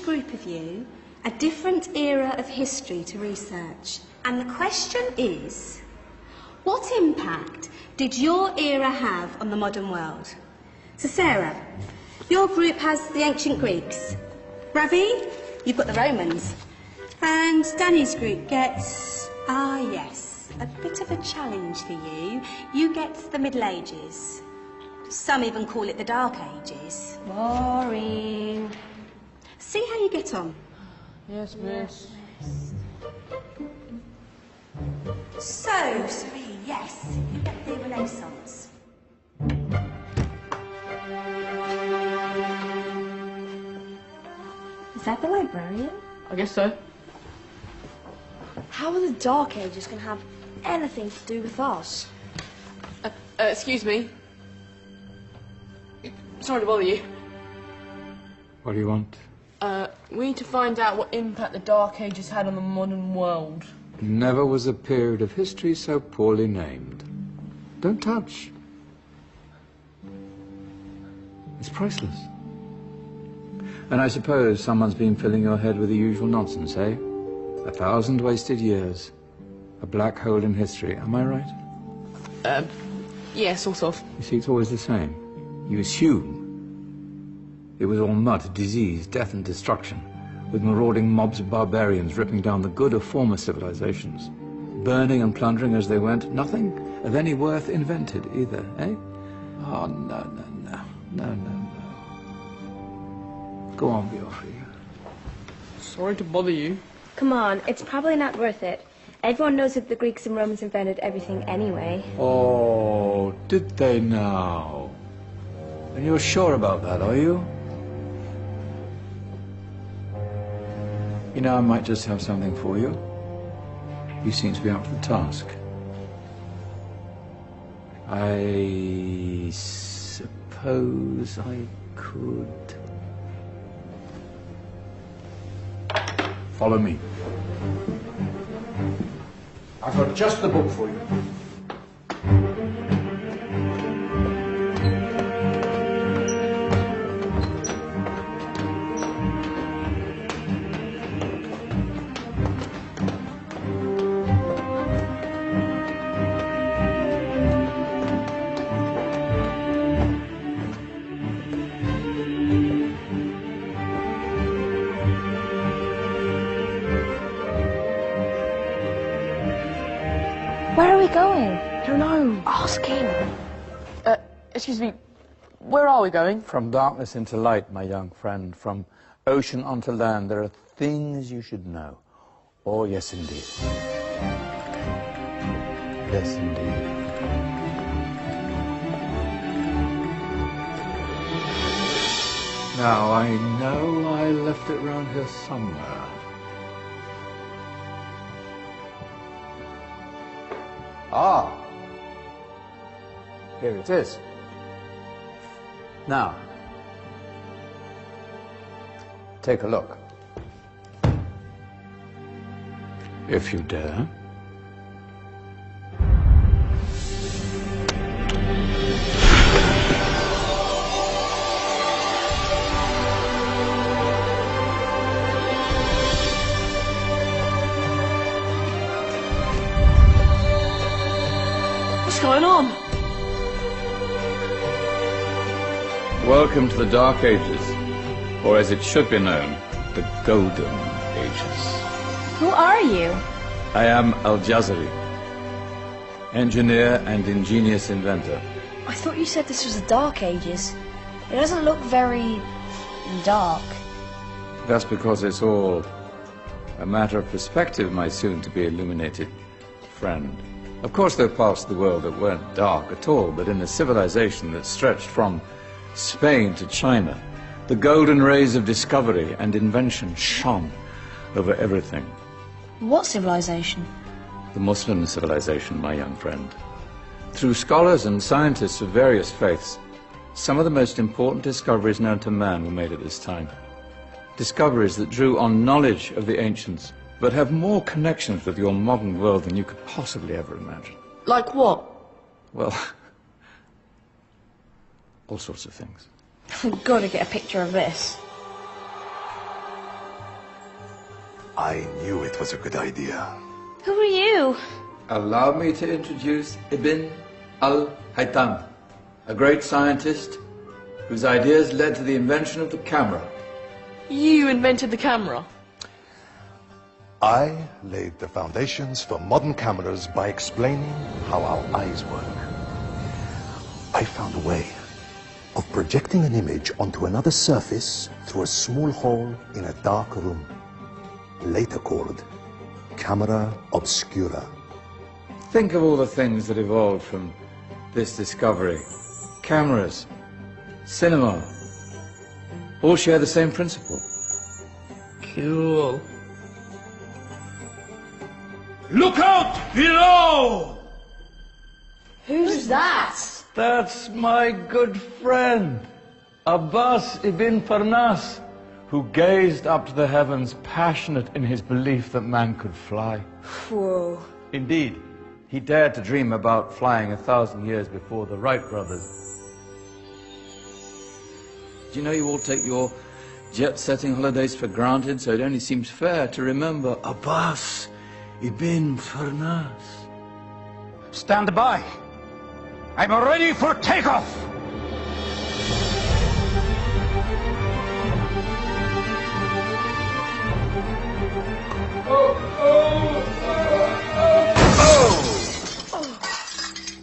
group of you a different era of history to research. And the question is, what impact did your era have on the modern world? So Sarah, your group has the ancient Greeks. Ravi, you've got the Romans. And Danny's group gets, yes, a bit of a challenge for you. You get the Middle Ages. Some even call it the Dark Ages. Boring. See how you get on. Yes, miss. So, Serene, yes, you get the Renaissance. Is that the librarian? I guess so. How are the Dark Ages going to have anything to do with us? Excuse me. Sorry to bother you. What do you want? We need to find out what impact the Dark Ages had on the modern world. Never was a period of history so poorly named. Don't touch. It's priceless. And I suppose someone's been filling your head with the usual nonsense, eh? 1,000 wasted years. A black hole in history, am I right? Yeah, sort of. You see, it's always the same. You assume it was all mud, disease, death and destruction, with marauding mobs of barbarians ripping down the good of former civilizations, burning and plundering as they went, nothing of any worth invented either, eh? Oh, no. Go on, Geoffrey. Sorry to bother you. Come on, it's probably not worth it. Everyone knows that the Greeks and Romans invented everything anyway. Oh, did they now? And you're sure about that, are you? You know, I might just have something for you. You seem to be up to the task. I suppose I could... Follow me. I've got just the book for you. Where are we going? I don't know. Ask him. Excuse me. Where are we going? From darkness into light, my young friend. From ocean onto land. There are things you should know. Oh, yes, indeed. Yes, indeed. Now, I know I left it round here somewhere. Ah, here it is. Now, take a look. If you dare. What's going on? Welcome to the Dark Ages, or as it should be known, the Golden Ages. Who are you? I am Al-Jazari, engineer and ingenious inventor. I thought you said this was the Dark Ages. It doesn't look very... dark. That's because it's all a matter of perspective, my soon-to-be illuminated friend. Of course, there are parts of the world that weren't dark at all, but in a civilization that stretched from Spain to China, the golden rays of discovery and invention shone over everything. What civilization? The Muslim civilization, my young friend. Through scholars and scientists of various faiths, some of the most important discoveries known to man were made at this time. Discoveries that drew on knowledge of the ancients, but have more connections with your modern world than you could possibly ever imagine. Like what? Well, all sorts of things. We've got to get a picture of this. I knew it was a good idea. Who are you? Allow me to introduce Ibn al-Haytham, a great scientist whose ideas led to the invention of the camera. You invented the camera? I laid the foundations for modern cameras by explaining how our eyes work. I found a way of projecting an image onto another surface through a small hole in a dark room, later called camera obscura. Think of all the things that evolved from this discovery. Cameras, cinema, all share the same principle. Cool. Look out below! Who's that? That's my good friend, Abbas ibn Farnas, who gazed up to the heavens, passionate in his belief that man could fly. Whoa. Indeed, he dared to dream about flying 1,000 years before the Wright brothers. Do you know you all take your jet-setting holidays for granted, so it only seems fair to remember Abbas ibn Farnas. Stand by. I'm ready for takeoff.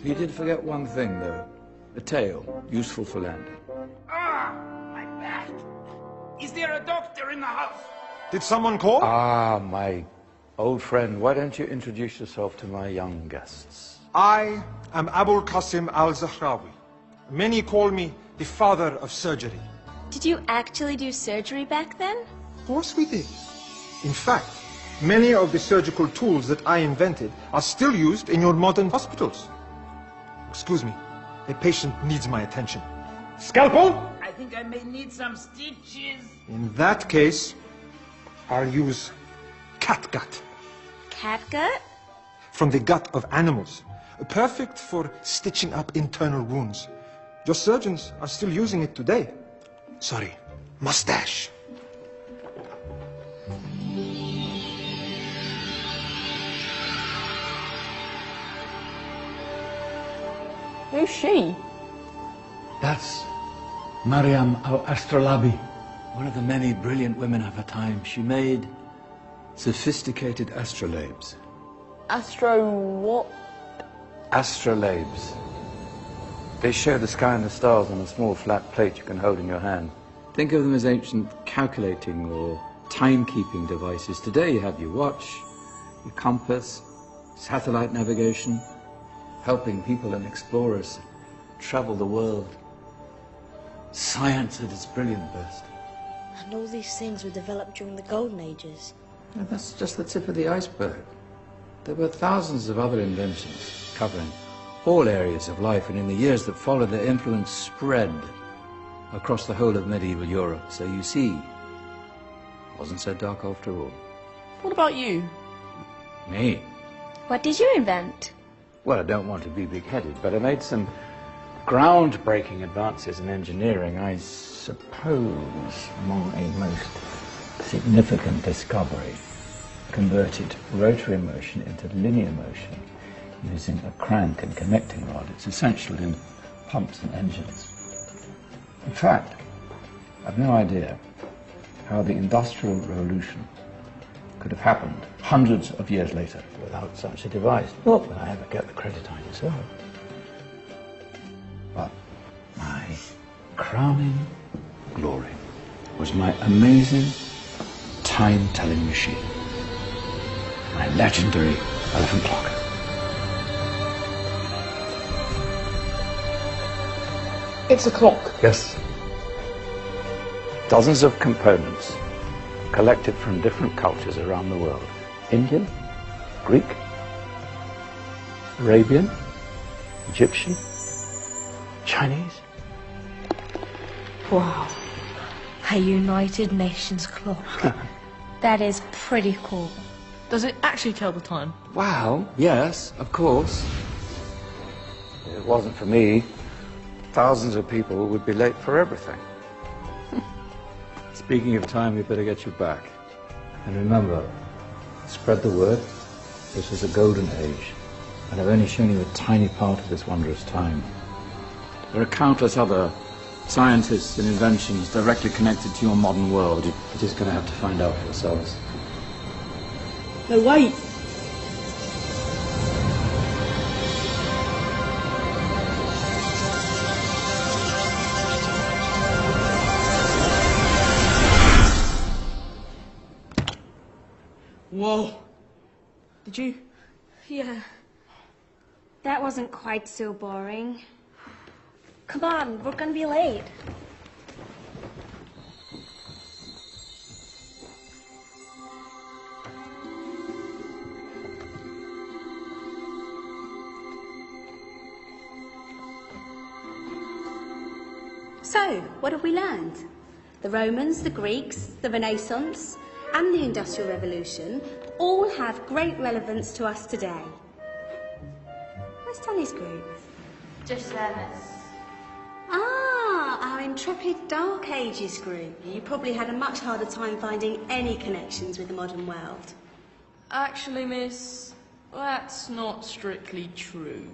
You did forget one thing, though. A tail, useful for landing. Ah, my back. Is there a doctor in the house? Did someone call? Ah, my old friend, why don't you introduce yourself to my young guests? I am Abul Qasim al-Zahrawi. Many call me the father of surgery. Did you actually do surgery back then? Of course we did. In fact, many of the surgical tools that I invented are still used in your modern hospitals. Excuse me, a patient needs my attention. Scalpel? I think I may need some stitches. In that case, I'll use catgut. Catgut? From the gut of animals. Perfect for stitching up internal wounds. Your surgeons are still using it today. Sorry, mustache. Who's she? That's Maryam al-Astrolabi. One of the many brilliant women of her time, she made sophisticated astrolabes. Astro what? Astrolabes. They show the sky and the stars on a small flat plate you can hold in your hand. Think of them as ancient calculating or timekeeping devices. Today you have your watch, your compass, satellite navigation, helping people and explorers travel the world. Science at its brilliant best. And all these things were developed during the Golden Ages. And that's just the tip of the iceberg. There were thousands of other inventions covering all areas of life, and in the years that followed, their influence spread across the whole of medieval Europe. So you see, it wasn't so dark after all. What about you? Me? What did you invent? Well, I don't want to be big-headed, but I made some groundbreaking advances in engineering. I suppose my most significant discovery converted rotary motion into linear motion using a crank and connecting rod. It's essential in pumps and engines. In fact, I've no idea how the Industrial Revolution could have happened hundreds of years later without such a device. Not that I ever get the credit I deserve. But my crowning glory was my amazing time-telling machine, my legendary elephant clock. It's a clock. Yes. Dozens of components collected from different cultures around the world. Indian, Greek, Arabian, Egyptian, Chinese. Wow. A United Nations clock. That is pretty cool. Does it actually tell the time? Well, yes, of course. If it wasn't for me, thousands of people would be late for everything. Speaking of time, we better get you back. And remember, Spread the word. This is a golden age, and I've only shown you a tiny part of this wondrous time. There are countless other scientists and inventions directly connected to your modern world. You're just going to have to find out for yourselves. No, wait! Whoa! Did you? Yeah. That wasn't quite so boring. Come on, we're gonna be late. So, what have we learned? The Romans, the Greeks, the Renaissance, and the Industrial Revolution all have great relevance to us today. Where's Tony's group? Just service. Ah, our intrepid Dark Ages group. You probably had a much harder time finding any connections with the modern world. Actually, miss, that's not strictly true.